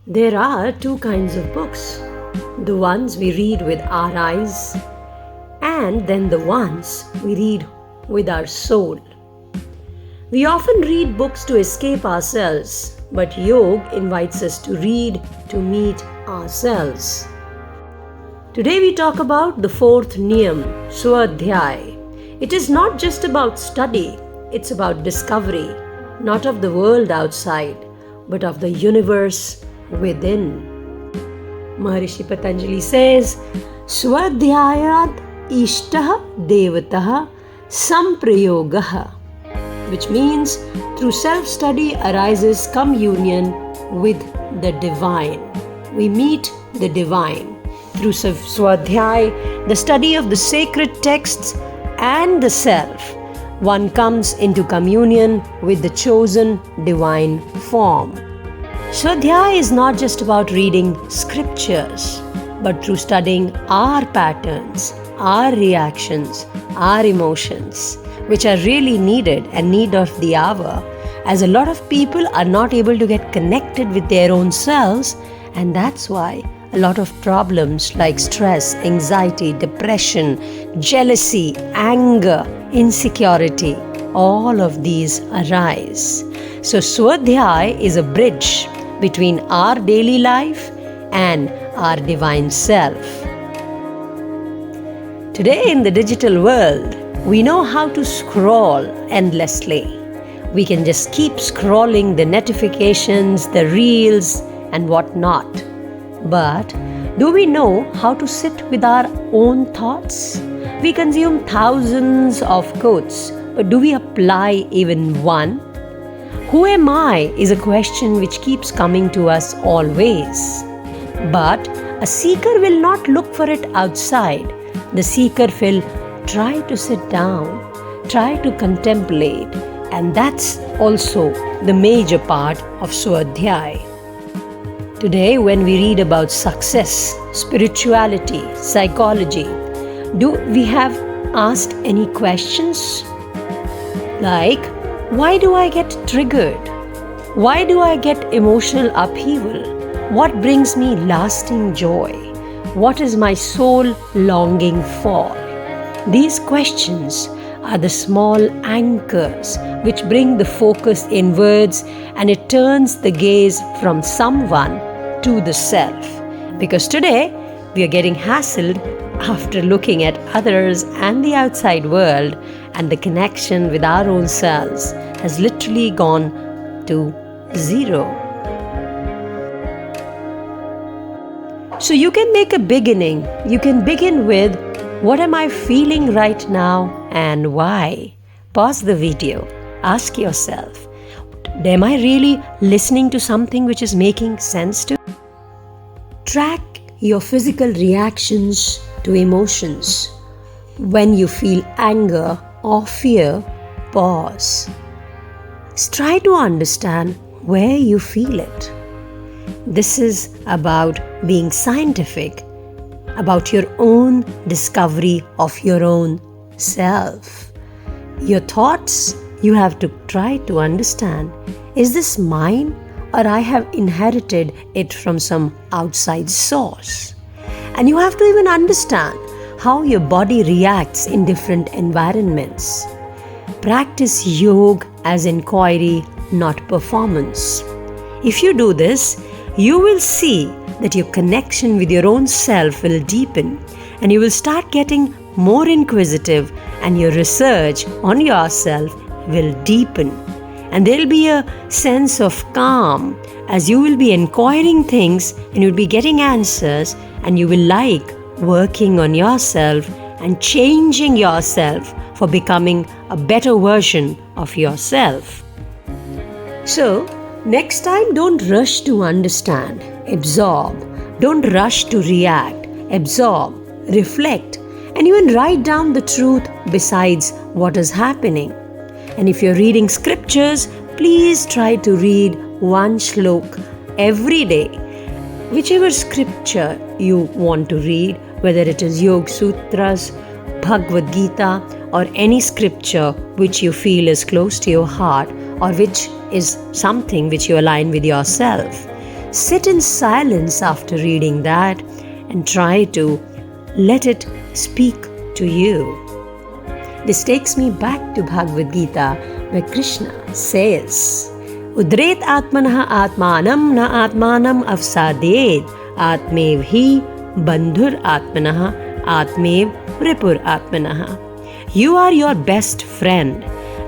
There are two kinds of books. The ones we read with our eyes, and then the ones we read with our soul. We often read books to escape ourselves, but Yoga invites us to read to meet ourselves. Today we talk about the fourth Niyam, Swadhyaya. It is not just about study, it's about discovery, not of the world outside, but of the universe within. Maharshi Patanjali says, Swadhyayat ishtah devatah samprayogah, which means through self-study arises communion with the divine. We meet the divine. Through Swadhyaya, the study of the sacred texts and the self, one comes into communion with the chosen divine form. Swadhyaya is not just about reading scriptures, but through studying our patterns, our reactions, our emotions, which are really needed and need of the hour, as a lot of people are not able to get connected with their own selves, and that's why a lot of problems like stress, anxiety, depression, jealousy, anger, insecurity, all of these arise. So Swadhyaya is a bridge between our daily life and our divine self. Today in the digital world, we know how to scroll endlessly. We can just keep scrolling the notifications, the reels, and whatnot. But do we know how to sit with our own thoughts? We consume thousands of quotes, but do we apply even one? Who am I is a question which keeps coming to us always. But a seeker will not look for it outside. The seeker will try to sit down, try to contemplate, and that's also the major part of Swadhyaya. Today, when we read about success, spirituality, psychology, do we have asked any questions? Like, why do I get triggered? Why do I get emotional upheaval? What brings me lasting joy? What is my soul longing for? These questions are the small anchors which bring the focus inwards, and it turns the gaze from someone to the self. Because today we are getting hassled after looking at others and the outside world, and the connection with our own selves has literally gone to zero. So you can make a beginning. You can begin with, what am I feeling right now and why? Pause the video. Ask yourself, am I really listening to something which is making sense to me? Track your physical reactions to emotions. When you feel anger or fear, pause. Try to understand where you feel it. This is about being scientific, about your own discovery of your own self. Your thoughts, you have to try to understand, is this mine or I have inherited it from some outside source? And you have to even understand how your body reacts in different environments. Practice yoga as inquiry, not performance. If you do this, you will see that your connection with your own self will deepen, and you will start getting more inquisitive, and your research on yourself will deepen. And there will be a sense of calm as you will be inquiring things and you'll be getting answers, and you will like working on yourself and changing yourself for becoming a better version of yourself. So, next time, don't rush to understand, absorb. Don't rush to react, absorb, reflect, and even write down the truth besides what is happening. And if you're reading scriptures, please try to read one shlok every day. Whichever scripture you want to read, whether it is Yoga Sutras, Bhagavad Gita, or any scripture which you feel is close to your heart, or which is something which you align with yourself. sit in silence after reading that and try to let it speak to you. This takes me back to Bhagavad Gita, where Krishna says, Udret atmanah atmanam na atmanam avsaded atmev hi bandhur atmanah atmev ripur atmanah. You are your best friend.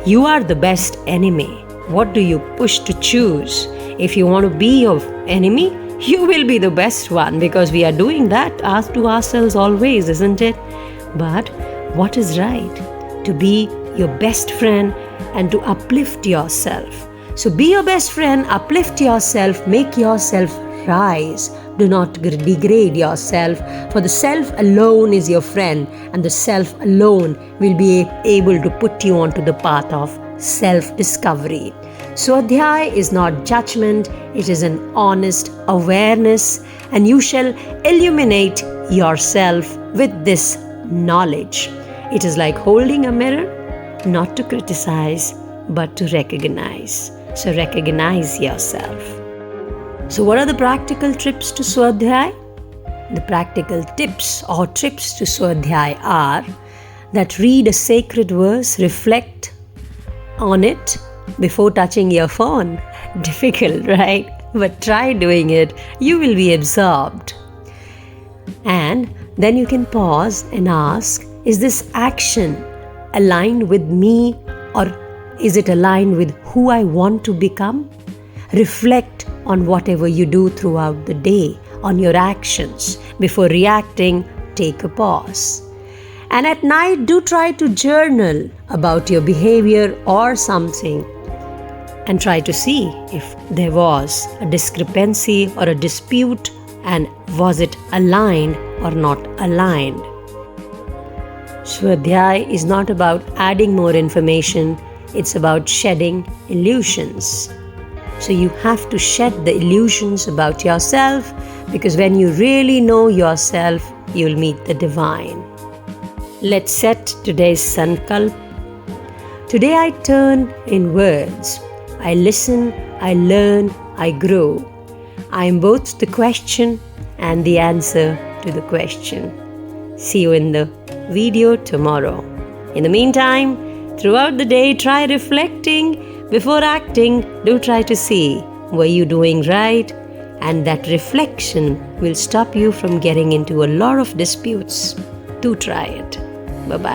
You are the best enemy. What do you push to choose? If you want to be your enemy, you will be the best one, because we are doing that to ourselves always, isn't it? But what is right? To be your best friend and to uplift yourself. So be your best friend, uplift yourself, make yourself rise. Do not degrade yourself, for the self alone is your friend, and the self alone will be able to put you onto the path of self-discovery. Swadhyaya is not judgment, it is an honest awareness, and you shall illuminate yourself with this knowledge. It is like holding a mirror, not to criticize, but to recognize. So recognize yourself. So what are the practical trips to Swadhyaya? The practical tips or trips to Swadhyaya are that read a sacred verse, reflect on it before touching your phone. Difficult, right? But try doing it. You will be absorbed. And then you can pause and ask, is this action aligned with me, or is it aligned with who I want to become? Reflect on whatever you do throughout the day, on your actions. Before reacting, take a pause. And at night, do try to journal about your behavior or something, and try to see if there was a discrepancy or a dispute, and was it aligned or not aligned. Swadhyaya is not about adding more information, it's about shedding illusions. So you have to shed the illusions about yourself, because when you really know yourself, you'll meet the divine. Let's set today's sankalp. Today I turn inwards. I listen, I learn, I grow. I am both the question and the answer to the question. See you in the video tomorrow. In the meantime, throughout the day, try reflecting. Before acting, do try to see, were you doing right? And that reflection will stop you from getting into a lot of disputes. Do try it. Bye-bye.